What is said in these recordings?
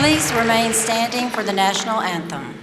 Please remain standing for the national anthem.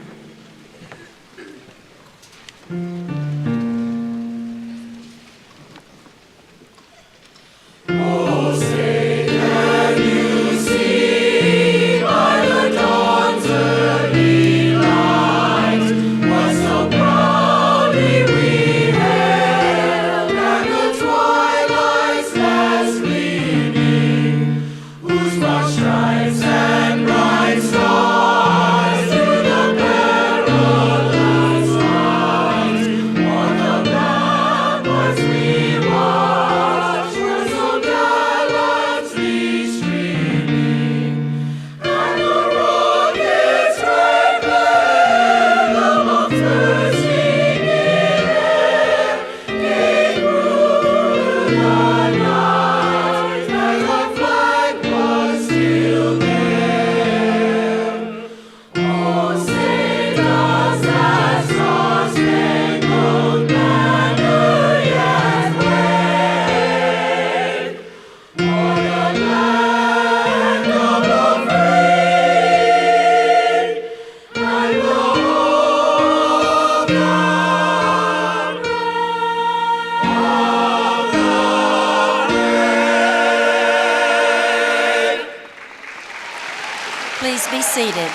Please be seated.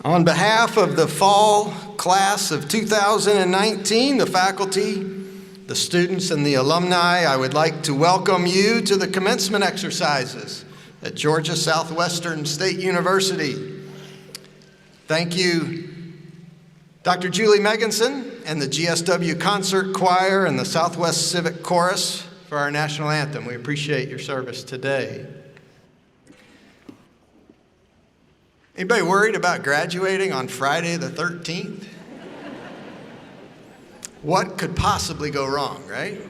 On behalf of the fall class of 2019, the faculty, the students, and the alumni, I would like to welcome you to the commencement exercises at Georgia Southwestern State University. Thank you, Dr. Julie Meganson and the GSW Concert Choir and the Southwest Civic Chorus for our national anthem. We appreciate your service today. Anybody worried about graduating on Friday the 13th? What could possibly go wrong, right?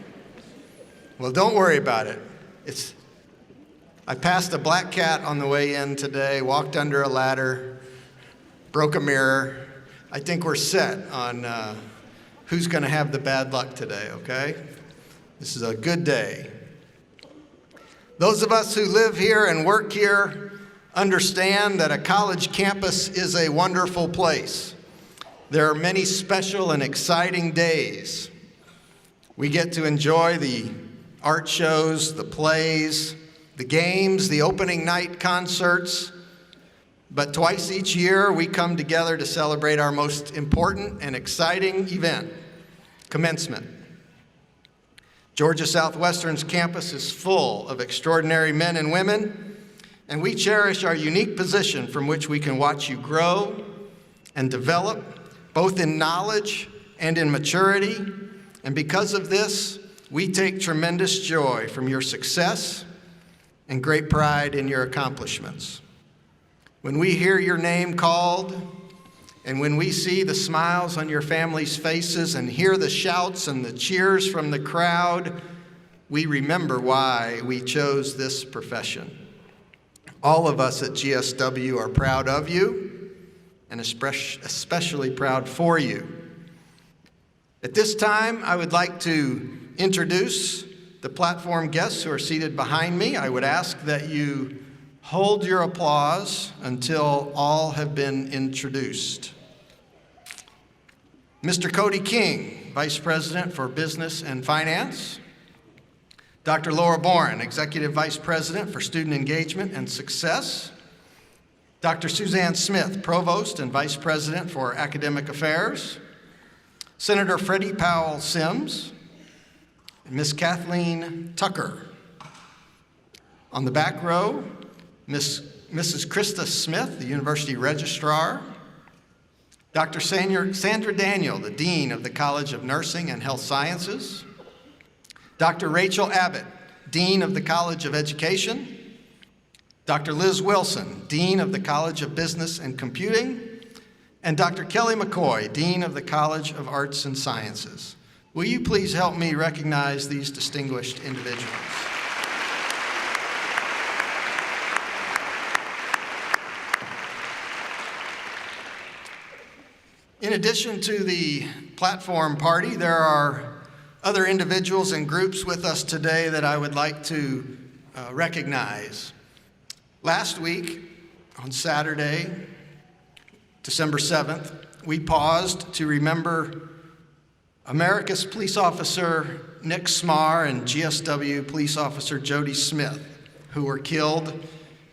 Well, don't worry about it. I passed a black cat on the way in today, walked under a ladder, broke a mirror. I think we're set on who's going to have the bad luck today, okay? This is a good day. Those of us who live here and work here understand that a college campus is a wonderful place. There are many special and exciting days. We get to enjoy the art shows, the plays, the games, the opening night concerts. But twice each year, we come together to celebrate our most important and exciting event, commencement. Georgia Southwestern's campus is full of extraordinary men and women, and we cherish our unique position from which we can watch you grow and develop, both in knowledge and in maturity. And because of this, we take tremendous joy from your success and great pride in your accomplishments. When we hear your name called, and when we see the smiles on your families' faces and hear the shouts and the cheers from the crowd, we remember why we chose this profession. All of us at GSW are proud of you, and especially proud for you. At this time, I would like to introduce the platform guests who are seated behind me. I would ask that you hold your applause until all have been introduced. Mr. Cody King, Vice President for Business and Finance. Dr. Laura Boren, Executive Vice President for Student Engagement and Success. Dr. Suzanne Smith, Provost and Vice President for Academic Affairs. Senator Freddie Powell Sims. And Ms. Kathleen Tucker. On the back row, Mrs. Krista Smith, the University Registrar. Dr. Sandra Daniel, the Dean of the College of Nursing and Health Sciences. Dr. Rachel Abbott, Dean of the College of Education, Dr. Liz Wilson, Dean of the College of Business and Computing, and Dr. Kelly McCoy, Dean of the College of Arts and Sciences. Will you please help me recognize these distinguished individuals? In addition to the platform party, there are other individuals and groups with us today that I would like to recognize. Last week, on Saturday, December 7th, we paused to remember America's police officer Nick Smar and GSW police officer Jody Smith, who were killed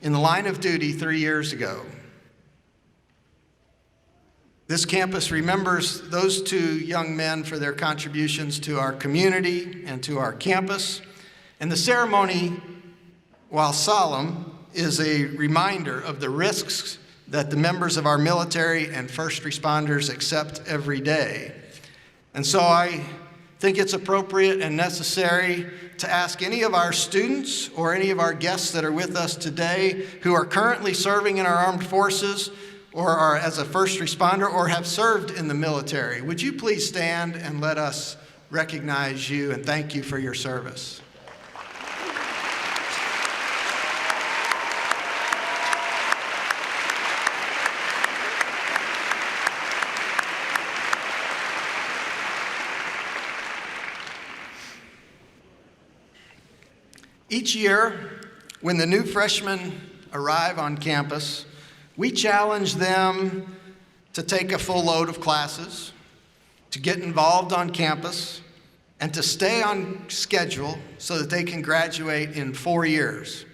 in the line of duty 3 years ago. This campus remembers those two young men for their contributions to our community and to our campus. And the ceremony, while solemn, is a reminder of the risks that the members of our military and first responders accept every day. And so I think it's appropriate and necessary to ask any of our students or any of our guests that are with us today who are currently serving in our armed forces or are as a first responder or have served in the military. Would you please stand and let us recognize you and thank you for your service? Each year, when the new freshmen arrive on campus, we challenge them to take a full load of classes, to get involved on campus, and to stay on schedule so that they can graduate in 4 years.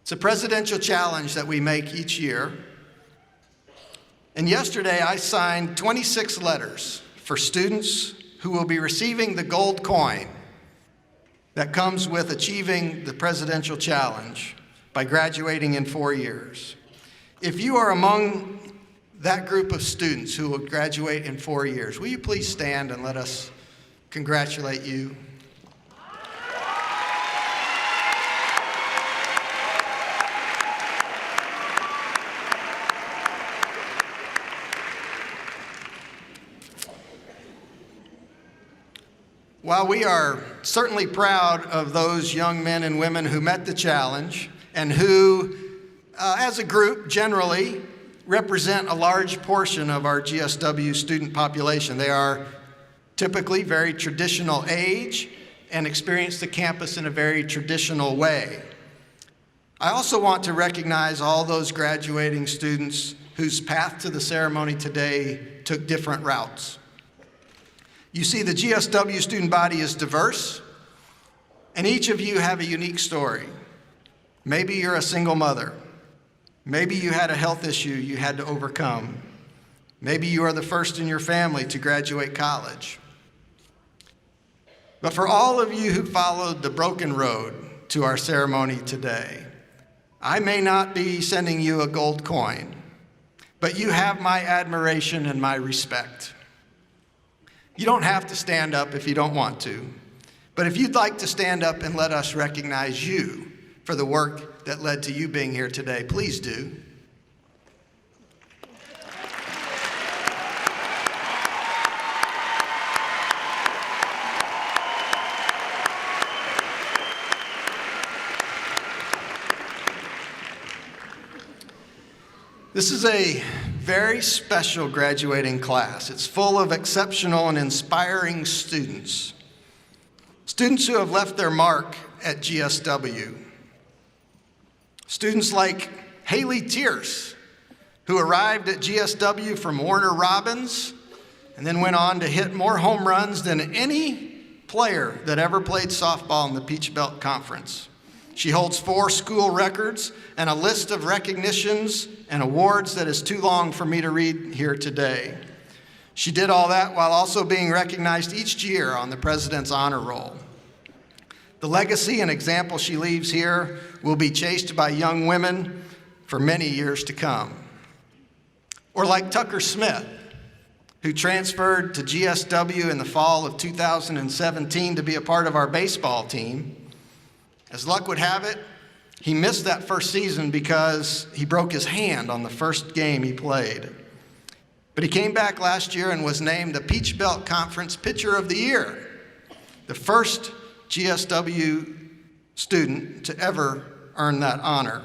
It's a presidential challenge that we make each year. And yesterday, I signed 26 letters for students who will be receiving the gold coin that comes with achieving the presidential challenge by graduating in 4 years. If you are among that group of students who will graduate in 4 years, will you please stand and let us congratulate you? While we are certainly proud of those young men and women who met the challenge and who, as a group, generally represent a large portion of our GSW student population, they are typically very traditional age and experience the campus in a very traditional way. I also want to recognize all those graduating students whose path to the ceremony today took different routes. You see, the GSW student body is diverse, and each of you have a unique story. Maybe you're a single mother. Maybe you had a health issue you had to overcome. Maybe you are the first in your family to graduate college. But for all of you who followed the broken road to our ceremony today, I may not be sending you a gold coin, but you have my admiration and my respect. You don't have to stand up if you don't want to, but if you'd like to stand up and let us recognize you for the work that led to you being here today, please do. This is a very special graduating class. It's full of exceptional and inspiring students. Students who have left their mark at GSW. Students like Haley Tierce, who arrived at GSW from Warner Robins and then went on to hit more home runs than any player that ever played softball in the Peach Belt Conference. She holds 4 school records and a list of recognitions and awards that is too long for me to read here today. She did all that while also being recognized each year on the President's Honor Roll. The legacy and example she leaves here will be chased by young women for many years to come. Or like Tucker Smith, who transferred to GSW in the fall of 2017 to be a part of our baseball team. As luck would have it, he missed that first season because he broke his hand on the first game he played. But he came back last year and was named the Peach Belt Conference Pitcher of the Year, the first GSW student to ever earn that honor.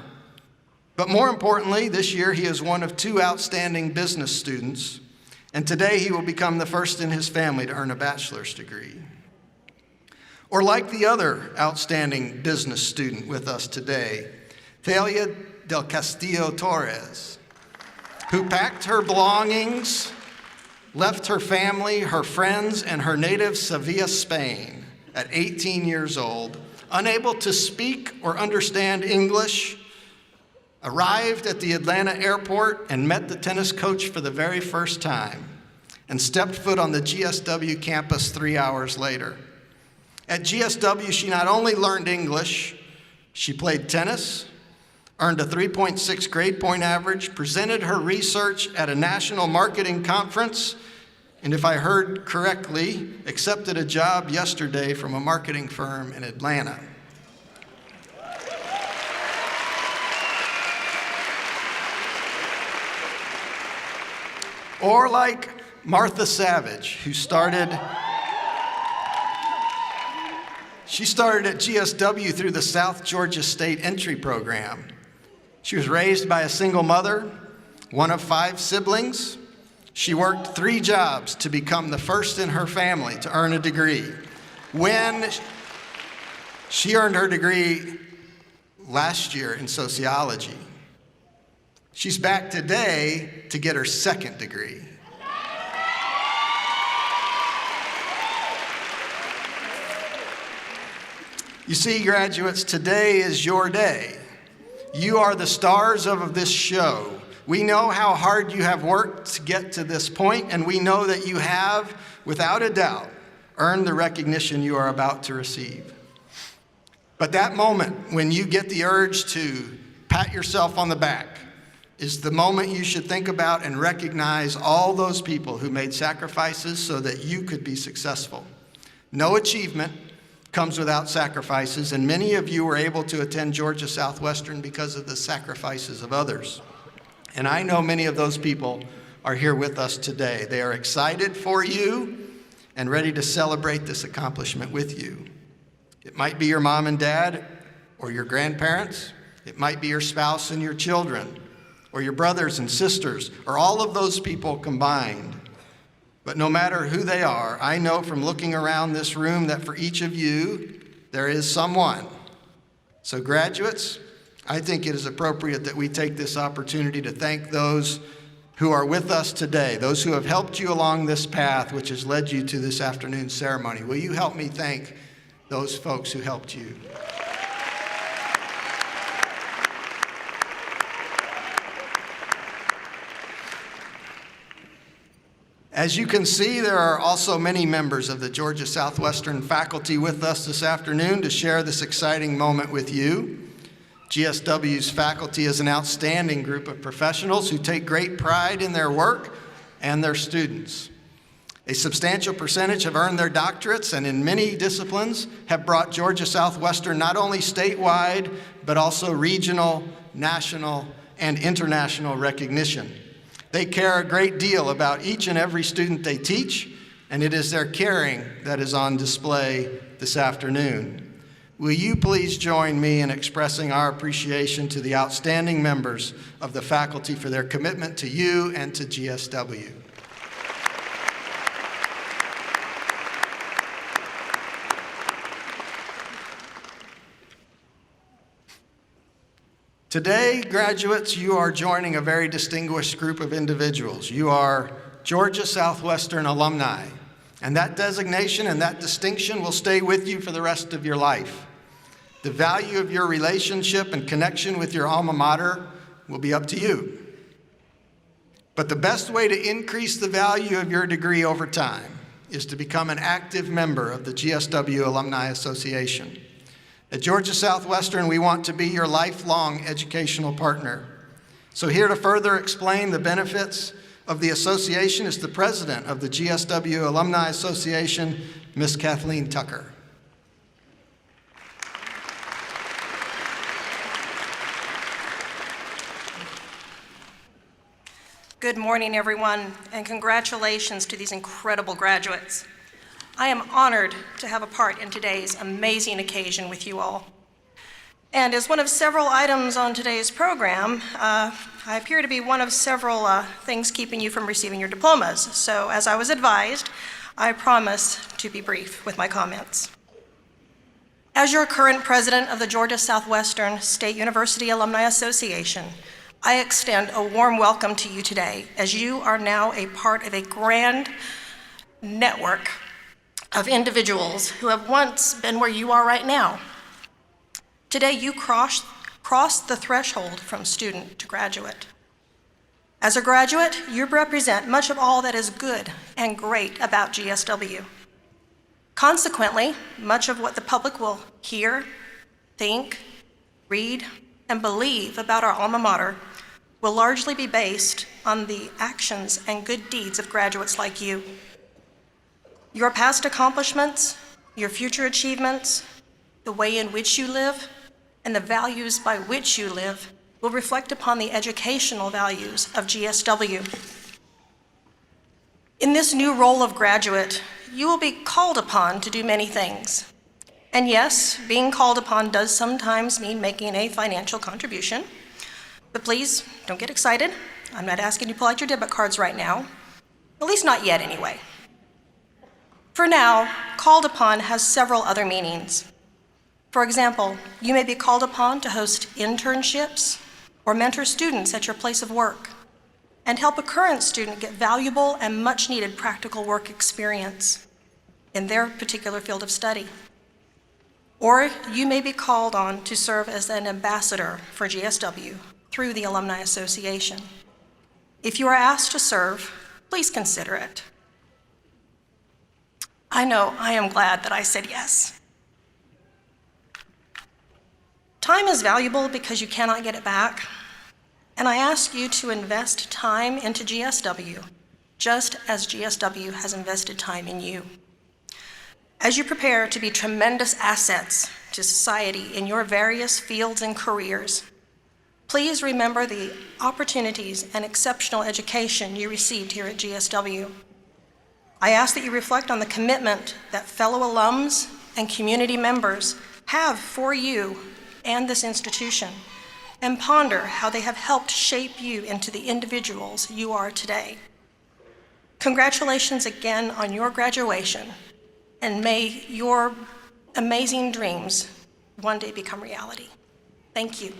But more importantly, this year he is one of 2 outstanding business students, and today he will become the first in his family to earn a bachelor's degree. Or like the other outstanding business student with us today, Thalia del Castillo Torres, who packed her belongings, left her family, her friends, and her native Sevilla, Spain at 18 years old, unable to speak or understand English, arrived at the Atlanta airport and met the tennis coach for the very first time, and stepped foot on the GSW campus 3 hours later. At GSW, she not only learned English, she played tennis, earned a 3.6 grade point average, presented her research at a national marketing conference, and if I heard correctly, accepted a job yesterday from a marketing firm in Atlanta. Or like Martha Savage, who started at GSW through the South Georgia State Entry Program. She was raised by a single mother, one of 5 siblings. She worked 3 jobs to become the first in her family to earn a degree. When she earned her degree last year in sociology, she's back today to get her second degree. You see, graduates, today is your day. You are the stars of this show. We know how hard you have worked to get to this point, and we know that you have, without a doubt, earned the recognition you are about to receive. But that moment when you get the urge to pat yourself on the back is the moment you should think about and recognize all those people who made sacrifices so that you could be successful. No achievement comes without sacrifices, and many of you were able to attend Georgia Southwestern because of the sacrifices of others. And I know many of those people are here with us today. They are excited for you and ready to celebrate this accomplishment with you. It might be your mom and dad or your grandparents. It might be your spouse and your children or your brothers and sisters or all of those people combined. But no matter who they are, I know from looking around this room that for each of you, there is someone. So graduates, I think it is appropriate that we take this opportunity to thank those who are with us today, those who have helped you along this path which has led you to this afternoon's ceremony. Will you help me thank those folks who helped you? As you can see, there are also many members of the Georgia Southwestern faculty with us this afternoon to share this exciting moment with you. GSW's faculty is an outstanding group of professionals who take great pride in their work and their students. A substantial percentage have earned their doctorates and in many disciplines have brought Georgia Southwestern not only statewide, but also regional, national, and international recognition. They care a great deal about each and every student they teach, and it is their caring that is on display this afternoon. Will you please join me in expressing our appreciation to the outstanding members of the faculty for their commitment to you and to GSW. Today, graduates, you are joining a very distinguished group of individuals. You are Georgia Southwestern alumni, and that designation and that distinction will stay with you for the rest of your life. The value of your relationship and connection with your alma mater will be up to you. But the best way to increase the value of your degree over time is to become an active member of the GSW Alumni Association. At Georgia Southwestern, we want to be your lifelong educational partner. So here to further explain the benefits of the association is the president of the GSW Alumni Association, Miss Kathleen Tucker. Good morning, everyone, and congratulations to these incredible graduates. I am honored to have a part in today's amazing occasion with you all. And as one of several items on today's program, I appear to be one of several things keeping you from receiving your diplomas. So as I was advised, I promise to be brief with my comments. As your current president of the Georgia Southwestern State University Alumni Association, I extend a warm welcome to you today, as you are now a part of a grand network of individuals who have once been where you are right now. Today, you cross the threshold from student to graduate. As a graduate, you represent much of all that is good and great about GSW. Consequently, much of what the public will hear, think, read, and believe about our alma mater will largely be based on the actions and good deeds of graduates like you. Your past accomplishments, your future achievements, the way in which you live, and the values by which you live will reflect upon the educational values of GSW. In this new role of graduate, you will be called upon to do many things. And yes, being called upon does sometimes mean making a financial contribution. But please, don't get excited. I'm not asking you to pull out your debit cards right now. At least not yet, anyway. For now, called upon has several other meanings. For example, you may be called upon to host internships or mentor students at your place of work and help a current student get valuable and much-needed practical work experience in their particular field of study. Or you may be called on to serve as an ambassador for GSW through the Alumni Association. If you are asked to serve, please consider it. I know I am glad that I said yes. Time is valuable because you cannot get it back, and I ask you to invest time into GSW, just as GSW has invested time in you. As you prepare to be tremendous assets to society in your various fields and careers, please remember the opportunities and exceptional education you received here at GSW. I ask that you reflect on the commitment that fellow alums and community members have for you and this institution, and ponder how they have helped shape you into the individuals you are today. Congratulations again on your graduation, and may your amazing dreams one day become reality. Thank you.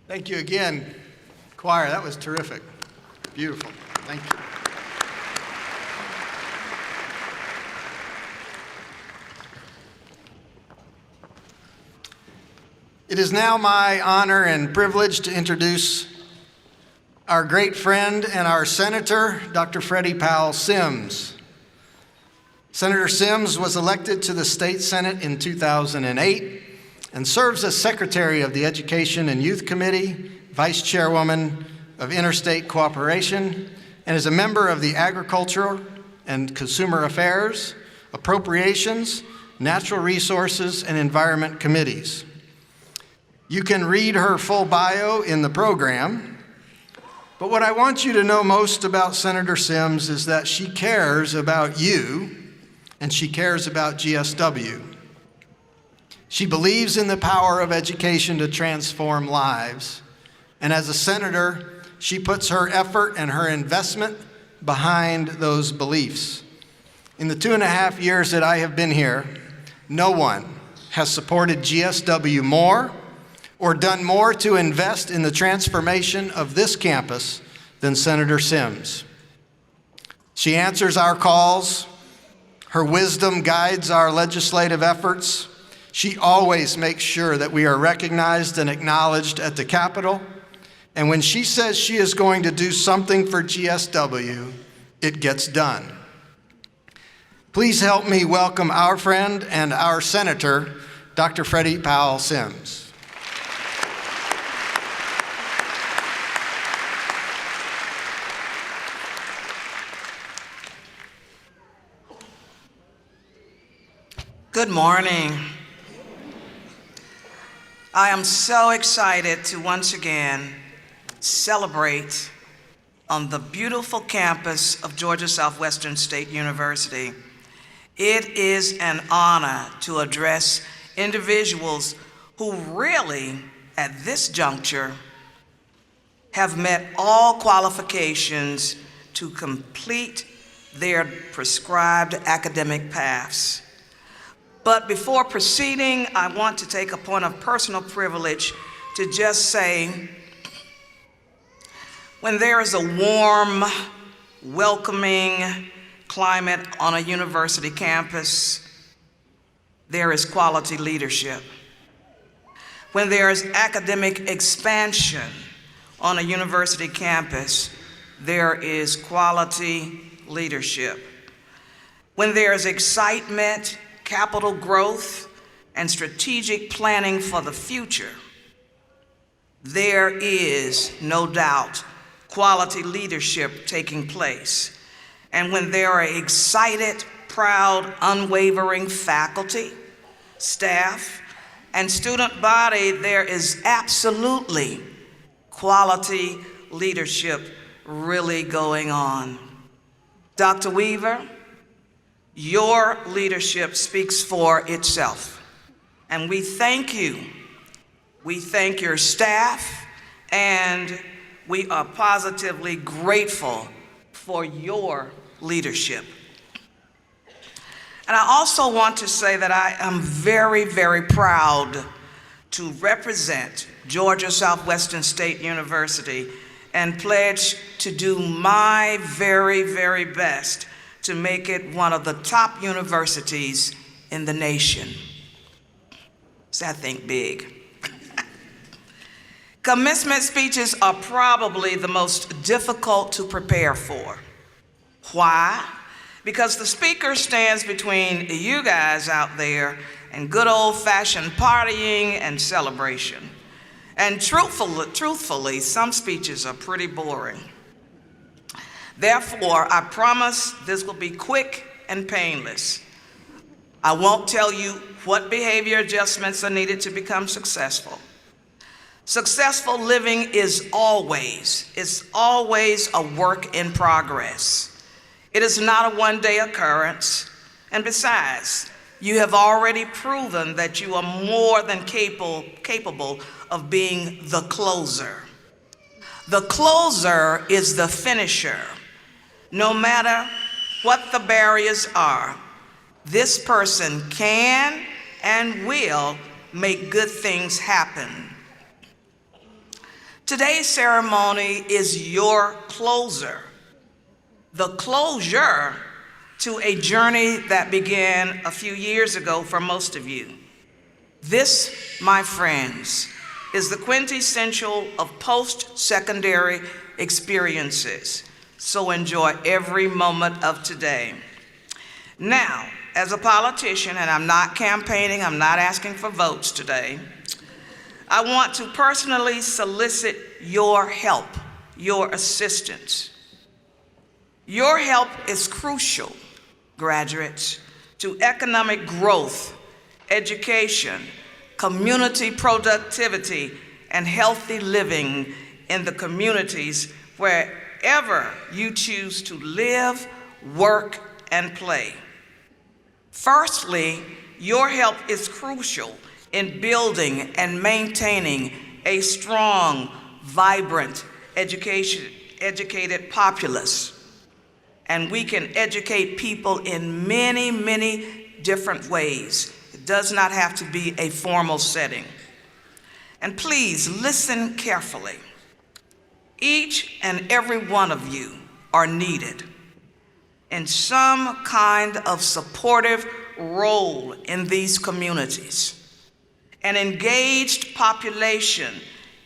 Thank you again, choir. That was terrific. Beautiful. Thank you. It is now my honor and privilege to introduce our great friend and our senator, Dr. Freddie Powell Sims. Senator Sims was elected to the state senate in 2008 and serves as secretary of the Education and Youth Committee, vice chairwoman of Interstate Cooperation, and is a member of the Agriculture and Consumer Affairs, Appropriations, Natural Resources, and Environment Committees. You can read her full bio in the program, but what I want you to know most about Senator Sims is that she cares about you and she cares about GSW. She believes in the power of education to transform lives, and as a senator, she puts her effort and her investment behind those beliefs. In the 2.5 years that I have been here, no one has supported GSW more or done more to invest in the transformation of this campus than Senator Sims. She answers our calls. Her wisdom guides our legislative efforts. She always makes sure that we are recognized and acknowledged at the Capitol. And when she says she is going to do something for GSW, it gets done. Please help me welcome our friend and our senator, Dr. Freddie Powell Sims. Good morning. I am so excited to once again celebrate on the beautiful campus of Georgia Southwestern State University. It is an honor to address individuals who really, at this juncture, have met all qualifications to complete their prescribed academic paths. But before proceeding, I want to take a point of personal privilege to just say, when there is a warm, welcoming climate on a university campus, there is quality leadership. When there is academic expansion on a university campus, there is quality leadership. When there is excitement, capital growth, and strategic planning for the future, there is no doubt quality leadership taking place. And when there are excited, proud, unwavering faculty, staff, and student body, there is absolutely quality leadership really going on. Dr. Weaver, your leadership speaks for itself, and we thank you. We thank your staff, and we are positively grateful for your leadership. And I also want to say that I am very, very proud to represent Georgia Southwestern State University and pledge to do my very, very best to make it one of the top universities in the nation. So I think big. Commencement speeches are probably the most difficult to prepare for. Why? Because the speaker stands between you guys out there and good old-fashioned partying and celebration. And truthfully, some speeches are pretty boring. Therefore, I promise this will be quick and painless. I won't tell you what behavior adjustments are needed to become successful. Successful living is always a work in progress. It is not a one-day occurrence. And besides, you have already proven that you are more than capable of being the closer. The closer is the finisher. No matter what the barriers are, this person can and will make good things happen. Today's ceremony is your closer, the closure to a journey that began a few years ago for most of you. This, my friends, is the quintessential of post-secondary experiences. So enjoy every moment of today. Now, as a politician, and I'm not campaigning, I'm not asking for votes today, I want to personally solicit your help, your assistance. Your help is crucial, graduates, to economic growth, education, community productivity, and healthy living in the communities wherever you choose to live, work, and play. Firstly, your help is crucial in building and maintaining a strong, vibrant, educated populace. And we can educate people in many, many different ways. It does not have to be a formal setting. And please listen carefully. Each and every one of you are needed in some kind of supportive role in these communities. An engaged population,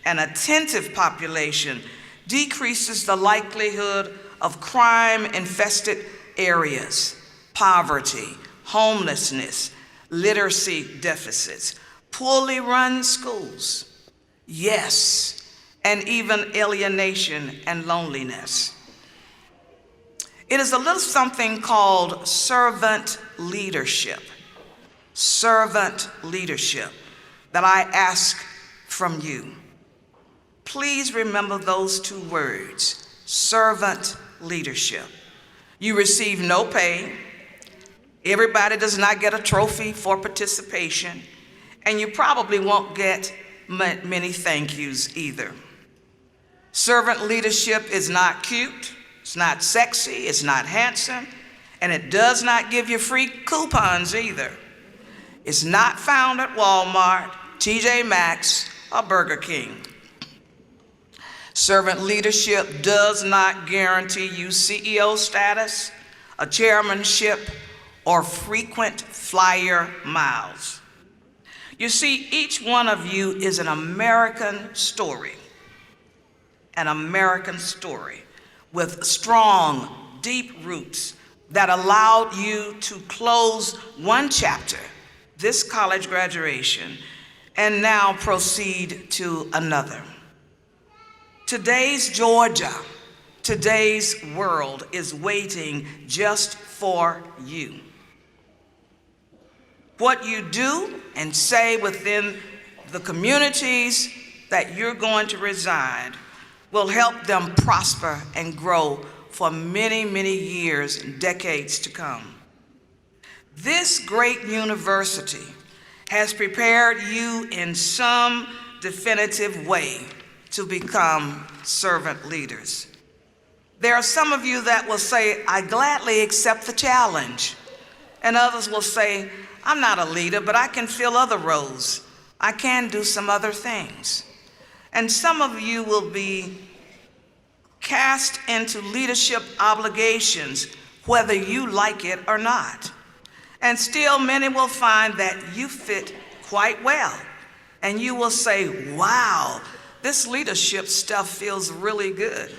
an attentive population, decreases the likelihood of crime-infested areas, poverty, homelessness, literacy deficits, poorly run schools, yes, and even alienation and loneliness. It is a little something called servant leadership that I ask from you. Please remember those two words, servant leadership. You receive no pay. Everybody does not get a trophy for participation, and you probably won't get many thank yous either. Servant leadership is not cute, it's not sexy, it's not handsome, and it does not give you free coupons either. It's not found at Walmart, TJ Maxx, or Burger King. Servant leadership does not guarantee you CEO status, a chairmanship, or frequent flyer miles. You see, each one of you is an American story with strong, deep roots that allowed you to close one chapter, this college graduation, and now proceed to another. Today's Georgia, today's world is waiting just for you. What you do and say within the communities that you're going to reside will help them prosper and grow for many, many years and decades to come. This great university has prepared you in some definitive way to become servant leaders. There are some of you that will say, I gladly accept the challenge. And others will say, I'm not a leader, but I can fill other roles. I can do some other things. And some of you will be cast into leadership obligations, whether you like it or not. And still many will find that you fit quite well. And you will say, wow, this leadership stuff feels really good.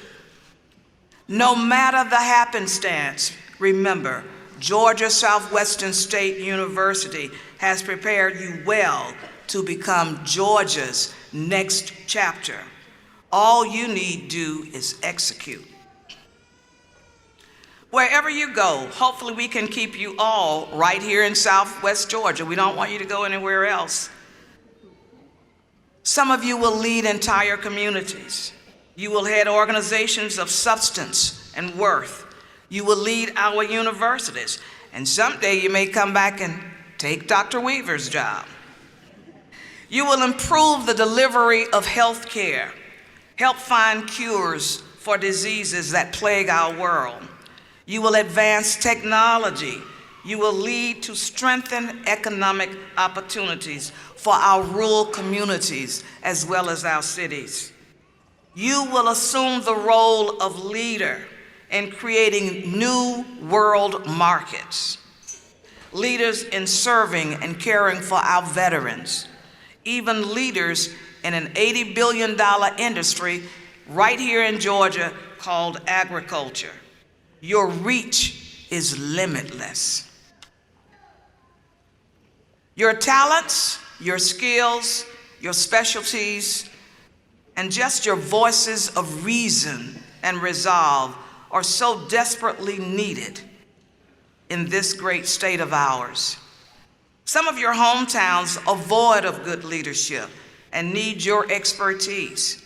No matter the happenstance, remember, Georgia Southwestern State University has prepared you well to become Georgia's next chapter. All you need do is execute. Wherever you go, hopefully we can keep you all right here in Southwest Georgia. We don't want you to go anywhere else. Some of you will lead entire communities. You will head organizations of substance and worth. You will lead our universities. And someday you may come back and take Dr. Weaver's job. You will improve the delivery of health care, help find cures for diseases that plague our world. You will advance technology. You will lead to strengthen economic opportunities for our rural communities as well as our cities. You will assume the role of leader in creating new world markets, leaders in serving and caring for our veterans, even leaders in an $80 billion industry right here in Georgia called agriculture. Your reach is limitless. Your talents, your skills, your specialties, and just your voices of reason and resolve are so desperately needed in this great state of ours. Some of your hometowns are void of good leadership and need your expertise.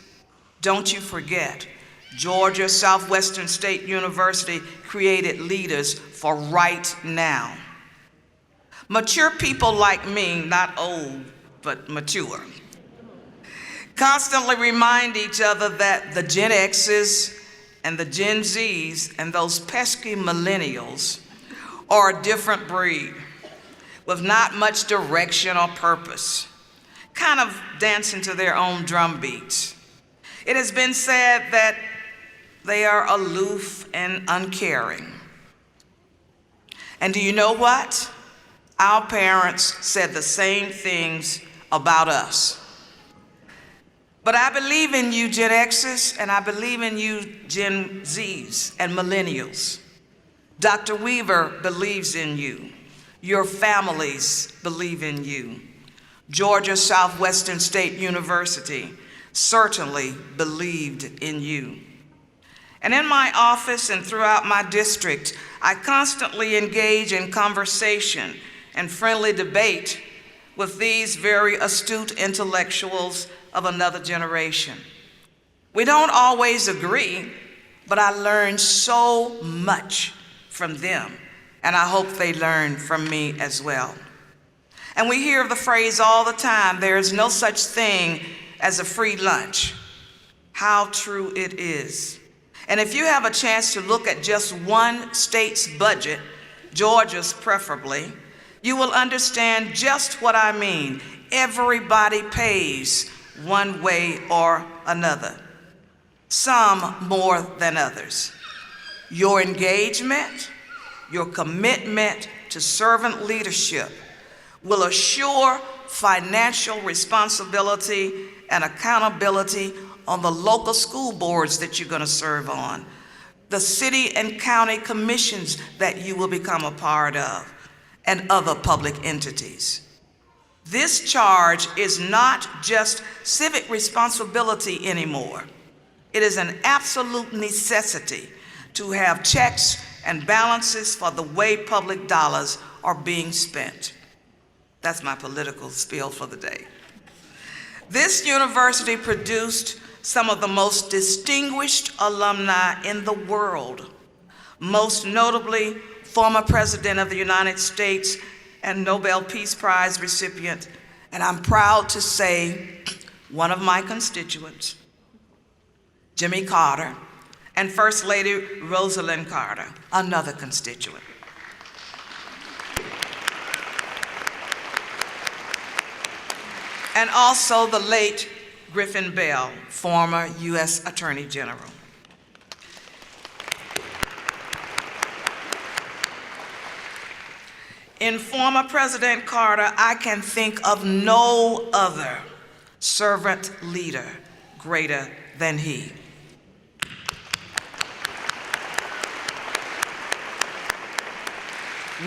Don't you forget, Georgia Southwestern State University created leaders for right now. Mature people like me, not old, but mature, constantly remind each other that the Gen X's and the Gen Z's and those pesky millennials are a different breed with not much direction or purpose, kind of dancing to their own drum beats. It has been said that they are aloof and uncaring. And do you know what? Our parents said the same things about us. But I believe in you, Gen X's, and I believe in you, Gen Z's and millennials. Dr. Weaver believes in you. Your families believe in you. Georgia Southwestern State University certainly believed in you. And in my office and throughout my district, I constantly engage in conversation and friendly debate with these very astute intellectuals of another generation. We don't always agree, but I learn so much from them, and I hope they learn from me as well. And we hear the phrase all the time, there is no such thing as a free lunch. How true it is. And if you have a chance to look at just one state's budget, Georgia's preferably, you will understand just what I mean. Everybody pays one way or another, some more than others. Your engagement, your commitment to servant leadership will assure financial responsibility and accountability on the local school boards that you're going to serve on, the city and county commissions that you will become a part of, and other public entities. This charge is not just civic responsibility anymore. It is an absolute necessity to have checks and balances for the way public dollars are being spent. That's my political spiel for the day. This university produced some of the most distinguished alumni in the world, most notably former President of the United States and Nobel Peace Prize recipient, and I'm proud to say one of my constituents, Jimmy Carter, and First Lady Rosalind Carter, another constituent. And also the late Griffin Bell, former U.S. Attorney General. In former President Carter, I can think of no other servant leader greater than he.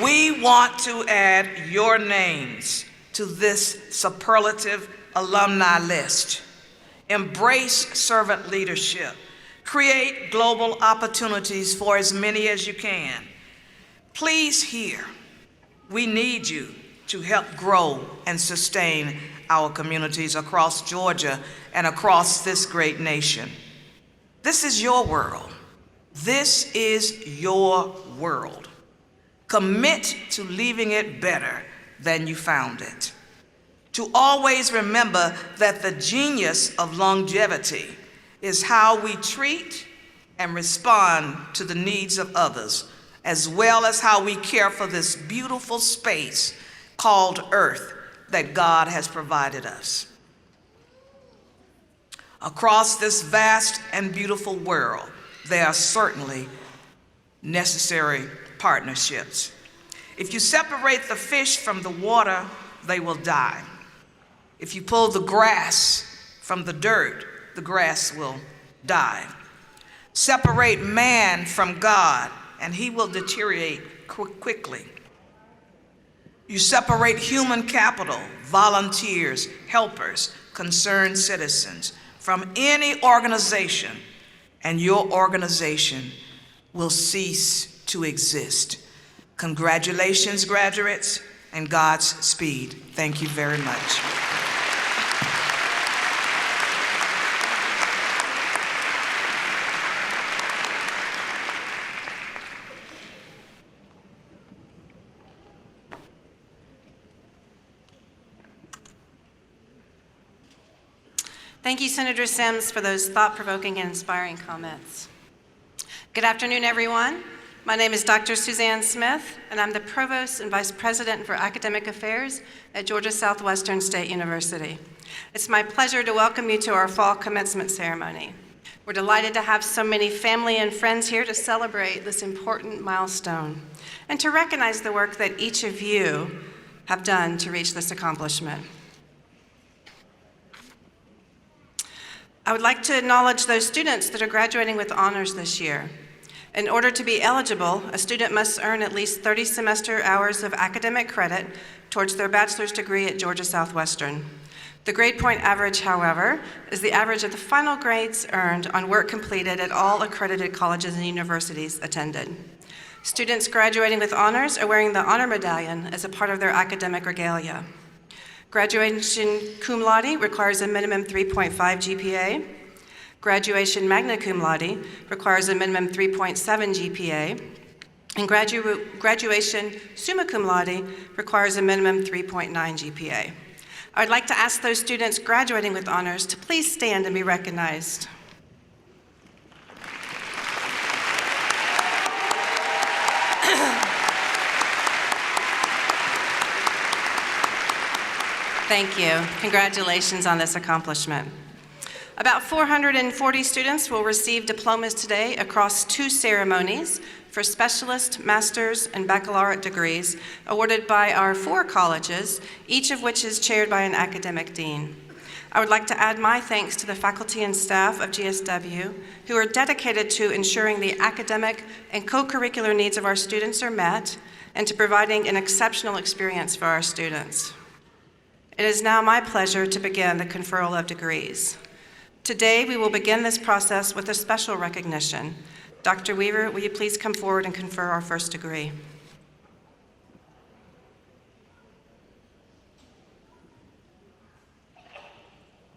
We want to add your names to this superlative alumni list. Embrace servant leadership. Create global opportunities for as many as you can. Please hear, we need you to help grow and sustain our communities across Georgia and across this great nation. This is your world. This is your world. Commit to leaving it better than you found it. To always remember that the genius of longevity is how we treat and respond to the needs of others, as well as how we care for this beautiful space called Earth that God has provided us. Across this vast and beautiful world, there are certainly necessary partnerships. If you separate the fish from the water, they will die. If you pull the grass from the dirt, the grass will die. Separate man from God, and he will deteriorate quickly. You separate human capital, volunteers, helpers, concerned citizens from any organization, and your organization will cease to exist. Congratulations, graduates, and God's speed. Thank you very much. Thank you, Senator Sims, for those thought-provoking and inspiring comments. Good afternoon, everyone. My name is Dr. Suzanne Smith, and I'm the Provost and Vice President for Academic Affairs at Georgia Southwestern State University. It's my pleasure to welcome you to our fall commencement ceremony. We're delighted to have so many family and friends here to celebrate this important milestone and to recognize the work that each of you have done to reach this accomplishment. I would like to acknowledge those students that are graduating with honors this year. In order to be eligible, a student must earn at least 30 semester hours of academic credit towards their bachelor's degree at Georgia Southwestern. The grade point average, however, is the average of the final grades earned on work completed at all accredited colleges and universities attended. Students graduating with honors are wearing the honor medallion as a part of their academic regalia. Graduation cum laude requires a minimum 3.5 GPA. Graduation magna cum laude requires a minimum 3.7 GPA. And graduation summa cum laude requires a minimum 3.9 GPA. I'd like to ask those students graduating with honors to please stand and be recognized. Thank you. Congratulations on this accomplishment. About 440 students will receive diplomas today across 2 ceremonies for specialist, master's, and baccalaureate degrees awarded by our 4 colleges, each of which is chaired by an academic dean. I would like to add my thanks to the faculty and staff of GSW who are dedicated to ensuring the academic and co-curricular needs of our students are met and to providing an exceptional experience for our students. It is now my pleasure to begin the conferral of degrees. Today, we will begin this process with a special recognition. Dr. Weaver, will you please come forward and confer our first degree?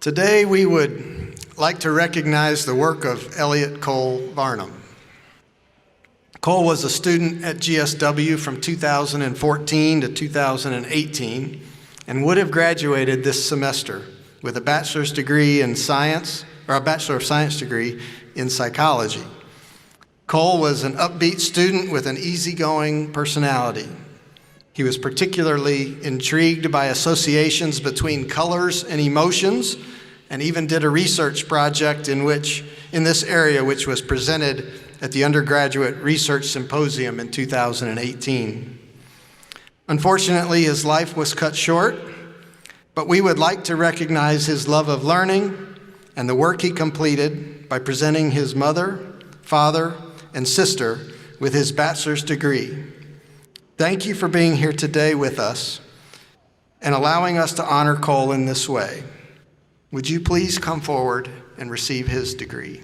Today, we would like to recognize the work of Elliot Cole Varnum. Cole was a student at GSW from 2014 to 2018 and would have graduated this semester with a bachelor's degree in science, or a Bachelor of Science degree in psychology. Cole was an upbeat student with an easygoing personality. He was particularly intrigued by associations between colors and emotions, and even did a research project in this area, which was presented at the Undergraduate Research Symposium in 2018. Unfortunately, his life was cut short, but we would like to recognize his love of learning and the work he completed by presenting his mother, father, and sister with his bachelor's degree. Thank you for being here today with us and allowing us to honor Cole in this way. Would you please come forward and receive his degree?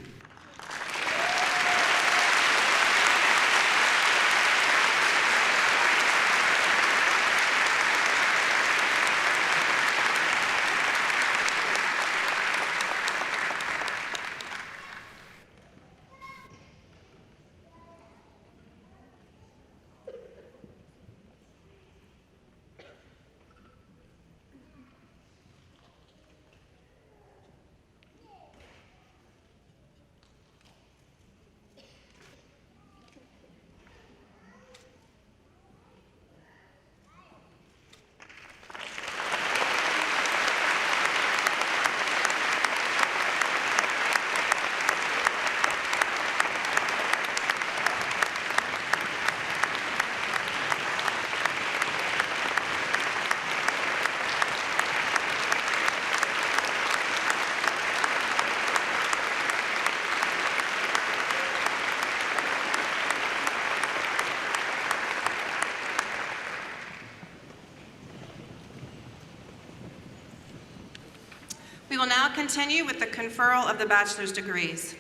will now continue with the conferral of the bachelor's degrees.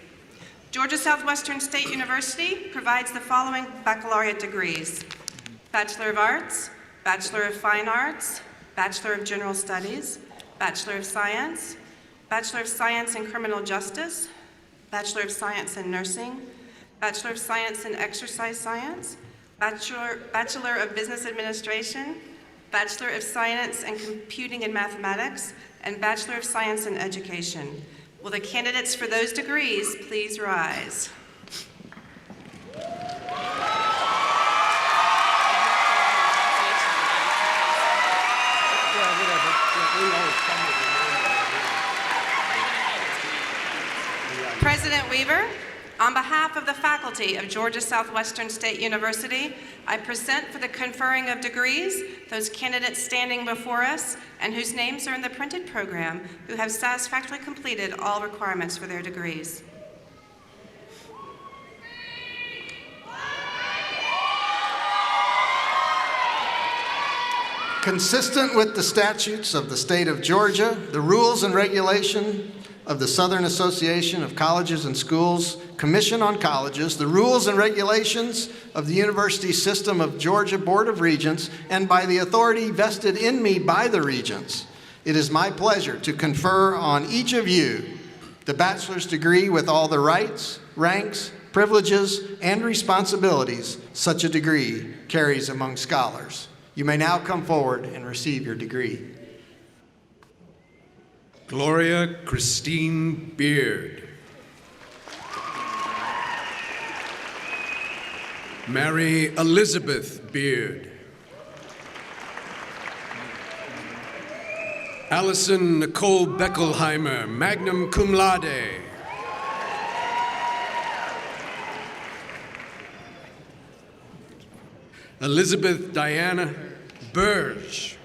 Georgia Southwestern State University provides the following baccalaureate degrees: Bachelor of Arts, Bachelor of Fine Arts, Bachelor of General Studies, Bachelor of Science in Criminal Justice, Bachelor of Science in Nursing, Bachelor of Science in Exercise Science, Bachelor of Business Administration, Bachelor of Science in Computing and Mathematics, and Bachelor of Science in Education. Will the candidates for those degrees please rise? President Weaver, on behalf of the faculty of Georgia Southwestern State University, I present for the conferring of degrees those candidates standing before us and whose names are in the printed program who have satisfactorily completed all requirements for their degrees. Consistent with the statutes of the state of Georgia, the rules and regulation of the Southern Association of Colleges and Schools Commission on Colleges, the rules and regulations of the University System of Georgia Board of Regents, and by the authority vested in me by the Regents, it is my pleasure to confer on each of you the bachelor's degree with all the rights, ranks, privileges, and responsibilities such a degree carries among scholars. You may now come forward and receive your degree. Gloria Christine Beard. Mary Elizabeth Beard. Allison Nicole Beckelheimer, magna cum laude. Elizabeth Diana Burge.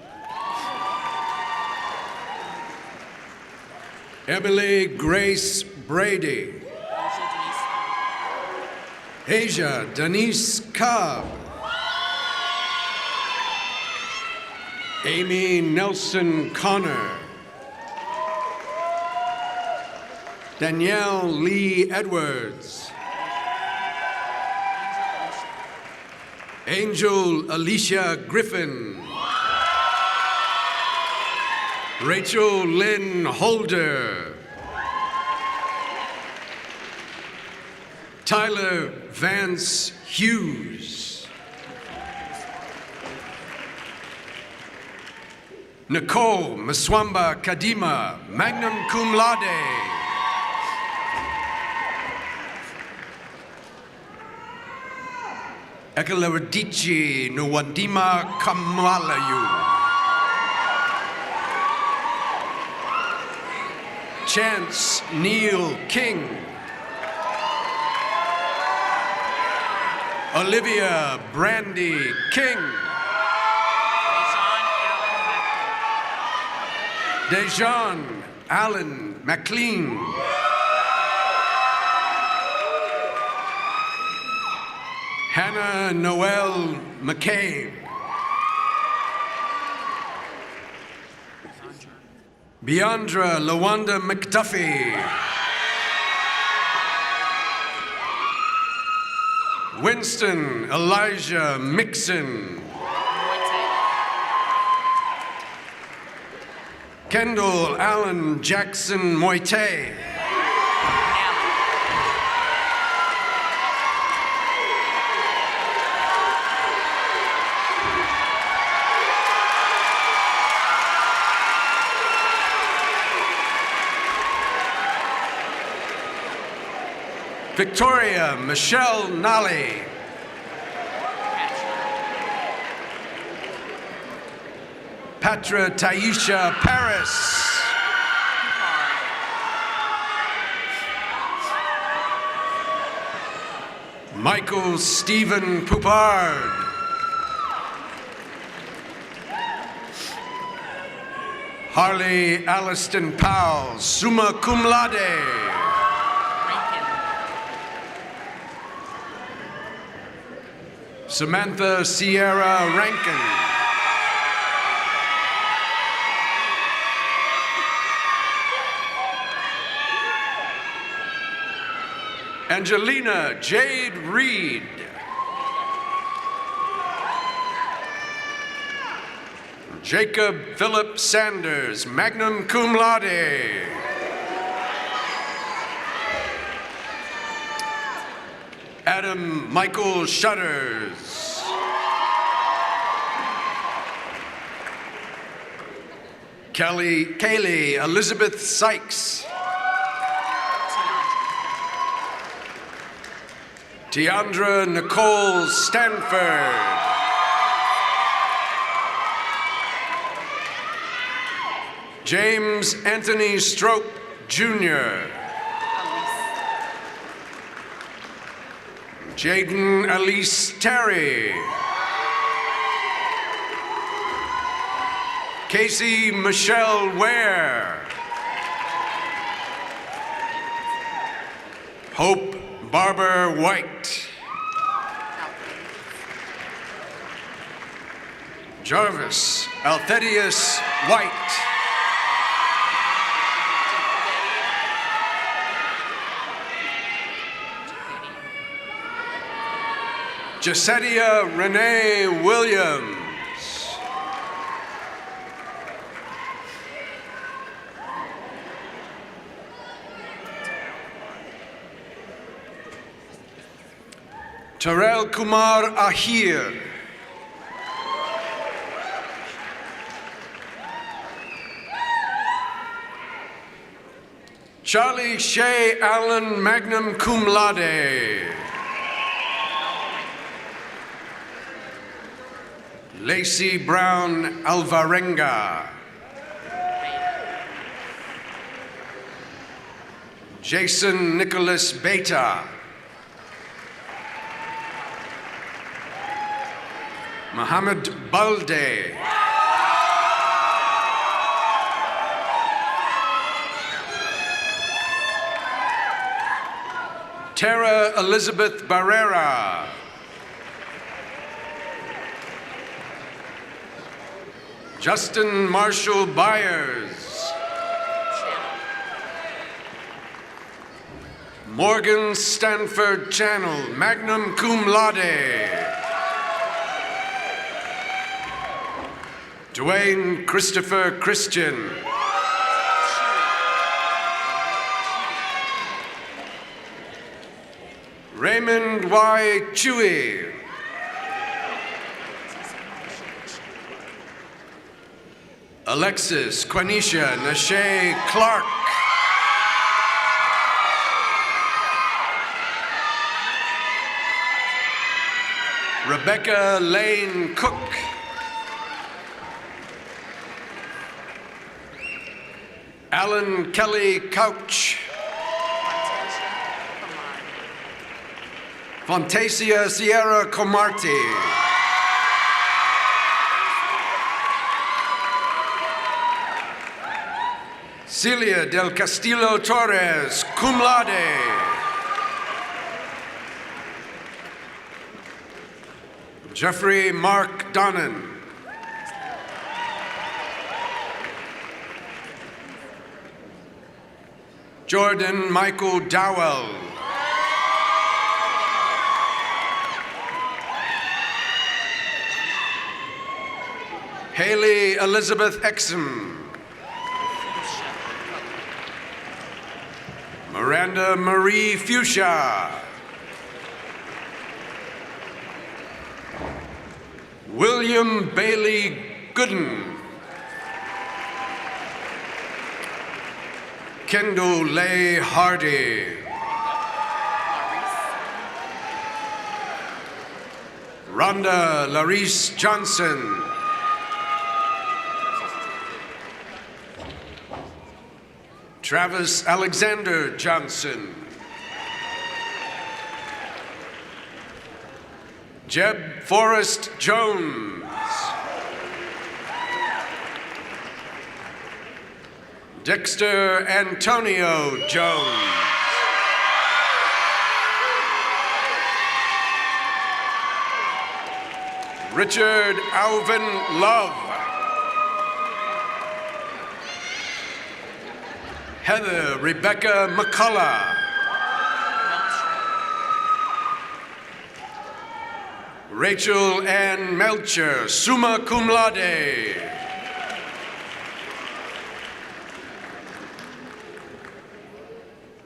Emily Grace Brady. Asia Denise Cobb. Amy Nelson Connor. Danielle Lee Edwards. Angel Alicia Griffin. Rachel Lynn Holder. Tyler Vance Hughes. Nicole Maswamba Kadima, magna cum laude. Ekalawadichi Nwandima Kamalayu. Chance Neil King. Olivia Brandy King. Dejan Allen McLean. Hannah Noel McCabe. Beandra Lawanda McDuffie. Winston Elijah Mixon. Kendall Allen Jackson Moite. Victoria Michelle Nally. Patra Taisha Paris. Michael Stephen Poupard. Harley Alliston Powell, summa cum laude. Samantha Sierra Rankin. Angelina Jade Reed. Jacob Philip Sanders, magna cum laude. Adam Michael Shutters. Kaylee Elizabeth Sykes. Tiandra Nicole Stanford. James Anthony Strope, Jr. Jaden Elise Terry. Casey Michelle Ware. Hope Barber White. Jarvis Althedius White. Jacetia Renee Williams. Terrell Kumar Ahir. Charlie Shea Allen, magna cum laude. Lacey Brown Alvarenga. Jason Nicholas Beta. Mohammed Balde. Tara Elizabeth Barrera. Justin Marshall Byers. Morgan Stanford Channel, magna cum laude. Dwayne Christopher Christian. Raymond Y. Chewy. Alexis Quanisha Nashe Clark. Rebecca Lane Cook. Alan Kelly Couch. Fontasia Sierra Comarti. Celia del Castillo Torres, cum laude. Jeffrey Mark Donnan. Jordan Michael Dowell. Haley Elizabeth Exum. Miranda Marie Fuchsia. William Bailey Gooden. Kendall Leigh Hardy. Rhonda Larice Johnson. Travis Alexander Johnson. Jeb Forrest Jones. Dexter Antonio Jones. Richard Alvin Love. Heather Rebecca McCullough. Rachel Ann Melcher, summa cum laude.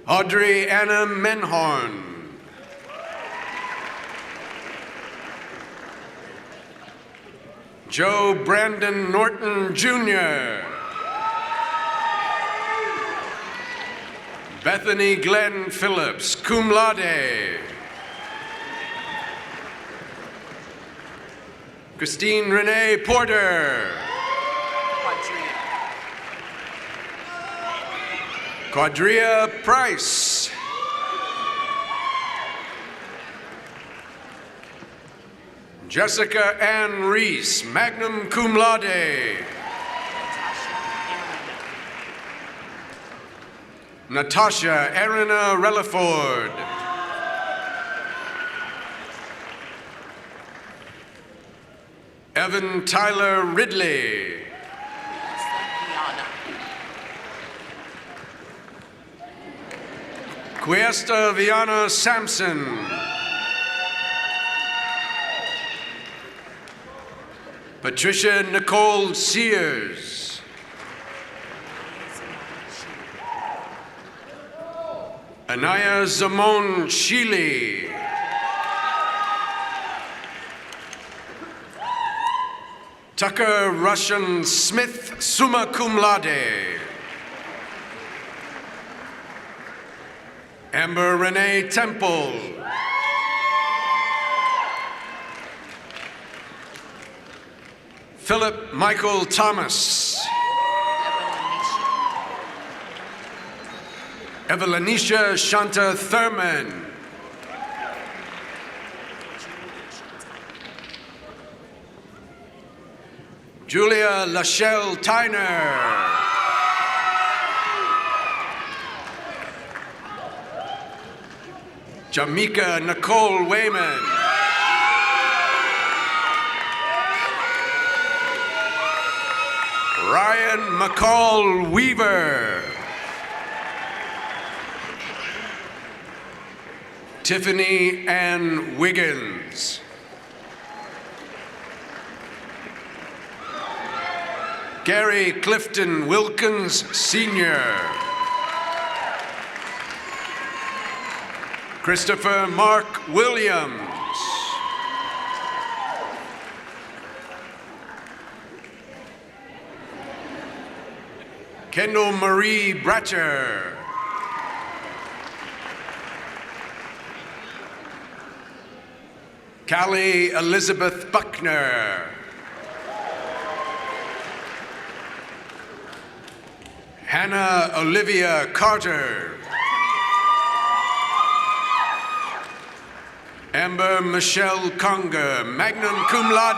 Audrey Anna Menhorn. Joe Brandon Norton, Jr. Bethany Glenn Phillips, cum laude. Christine Renee Porter. Quadria Price. Jessica Ann Reese, magna cum laude. Natasha Erina Relaford. Evan Tyler Ridley. Quiesta Viana Sampson. Patricia Nicole Sears. Anaya Zamon Sheely. Tucker Russian Smith, summa cum laude. Amber Renee Temple. Philip Michael Thomas. Evelynisha Shanta Thurman. Julia Lachelle Tyner. Jamaica Nicole Wayman. Ryan McCall Weaver. Tiffany Ann Wiggins. Gary Clifton Wilkins, Sr. Christopher Mark Williams. Kendall Marie Bratcher. Callie Elizabeth Buckner. Hannah Olivia Carter. Amber Michelle Conger, magna cum laude.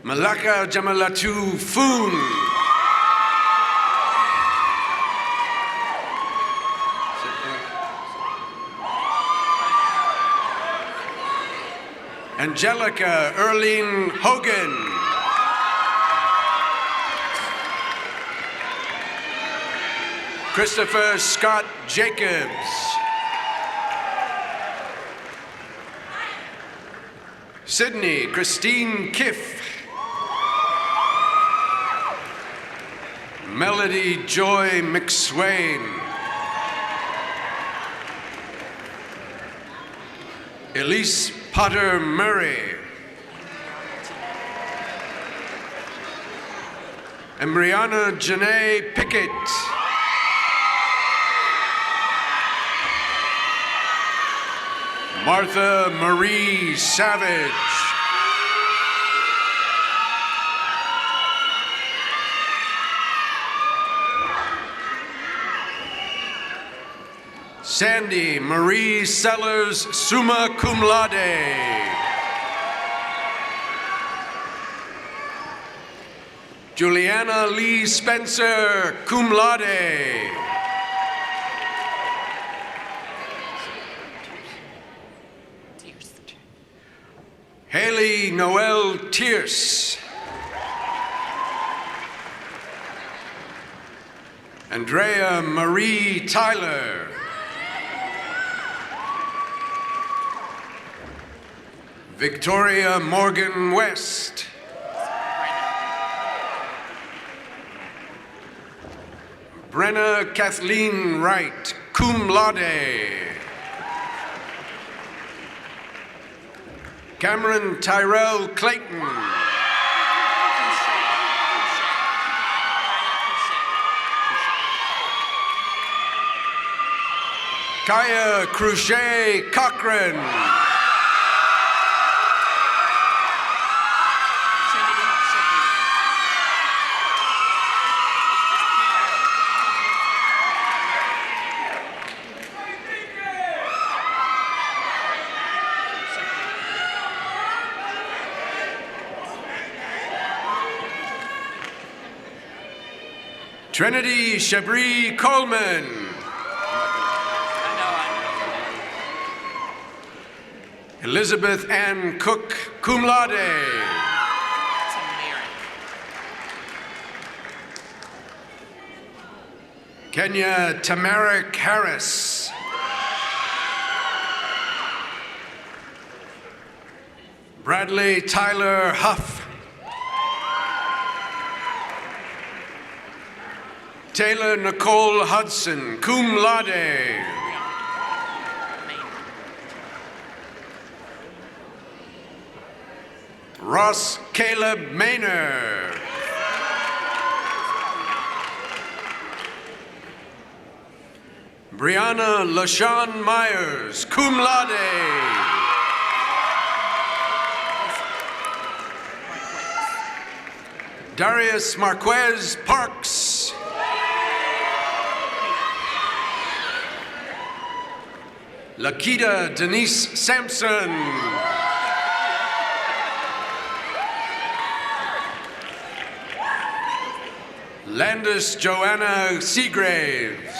Malaka Jamalatu Foon. Angelica Erlene Hogan. Christopher Scott Jacobs. Sydney Christine Kiff. Melody Joy McSwain. Elise Potter Murray. Embriana Janae Pickett. Martha Marie Savage. Sandy Marie Sellers, summa cum laude. Juliana Lee Spencer, cum laude. Haley Noel Tierce. Andrea Marie Tyler. Victoria Morgan West. Brenna Kathleen Wright, cum laude. Cameron Tyrell Clayton. Kaya Cruchet Cochran. Trinity Shabri Coleman. Elizabeth Ann Cook, cum laude. Kenya Tamarick Harris. Bradley Tyler Huff. Taylor Nicole Hudson, cum laude. Ross Caleb Maynor. Brianna LaShawn Myers, cum laude. Darius Marquez Parks. Lakita Denise Sampson. Landis Joanna Seagraves.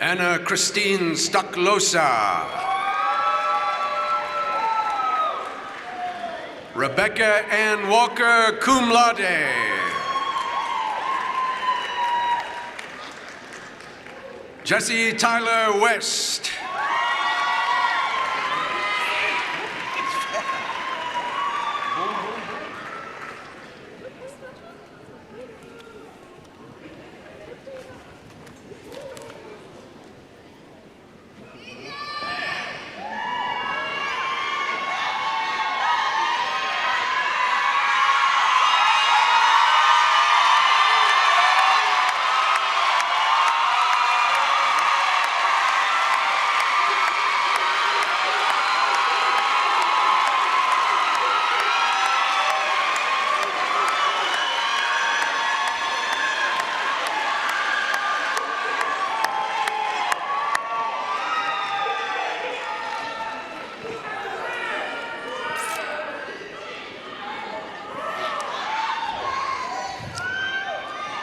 Anna Christine Stocklosa. Rebecca Ann Walker, cum laude. Jesse Tyler West.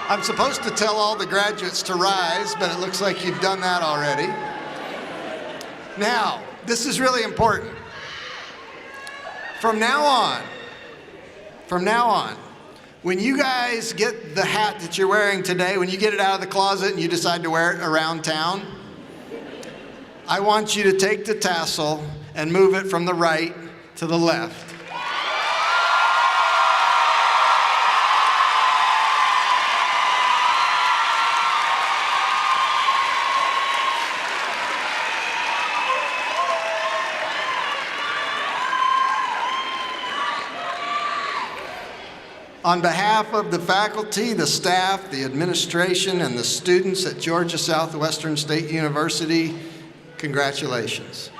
I'm supposed to tell all the graduates to rise, but it looks like you've done that already. Now, this is really important. From now on, when you guys get the hat that you're wearing today, when you get it out of the closet and you decide to wear it around town, I want you to take the tassel and move it from the right to the left. On behalf of the faculty, the staff, the administration, and the students at Georgia Southwestern State University, congratulations.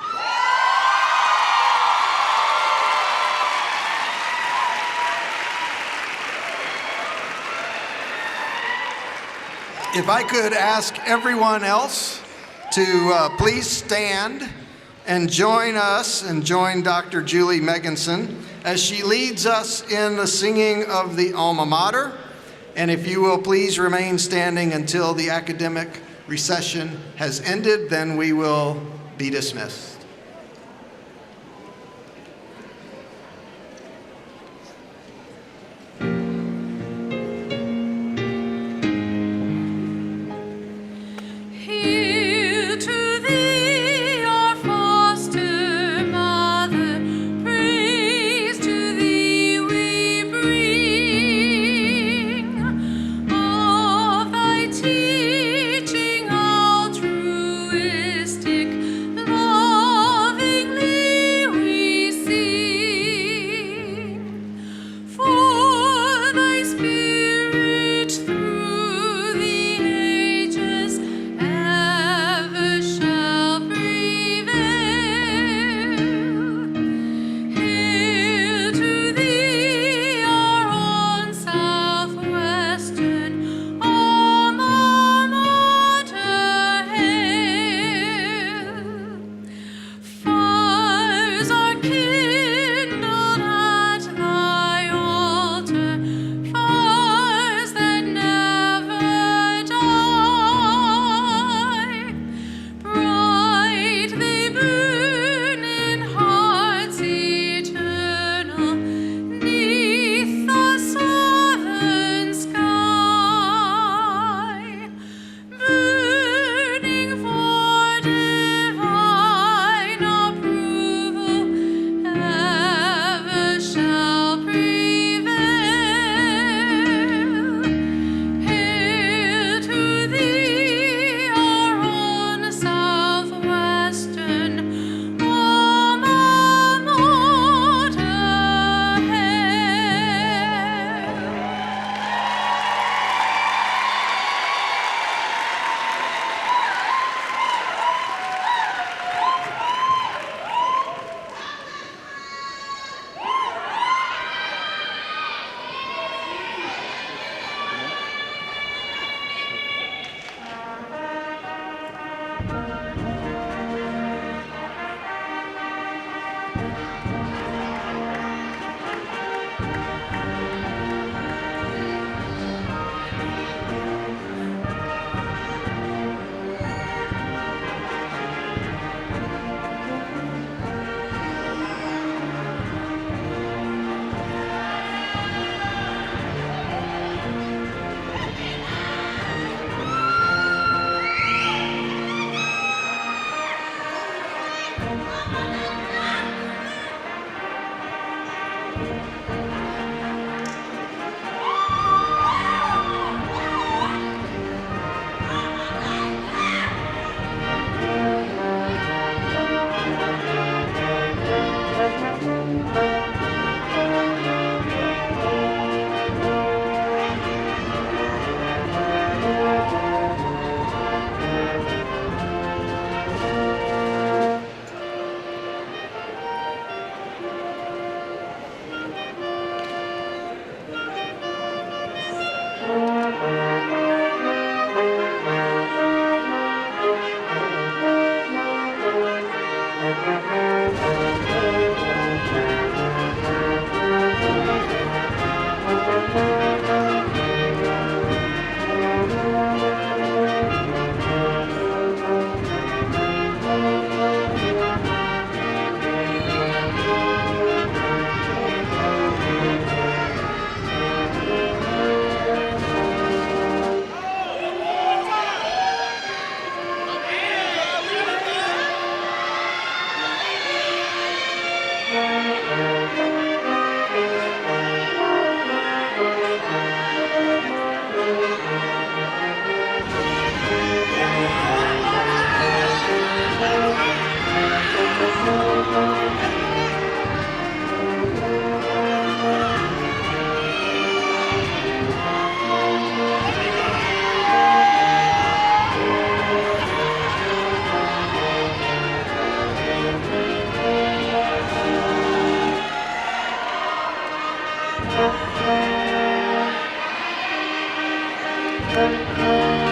If I could ask everyone else to please stand and join us and join Dr. Julie Megginson as she leads us in the singing of the alma mater. And if you will please remain standing until the academic recession has ended, then we will be dismissed. Here to thee Thank you.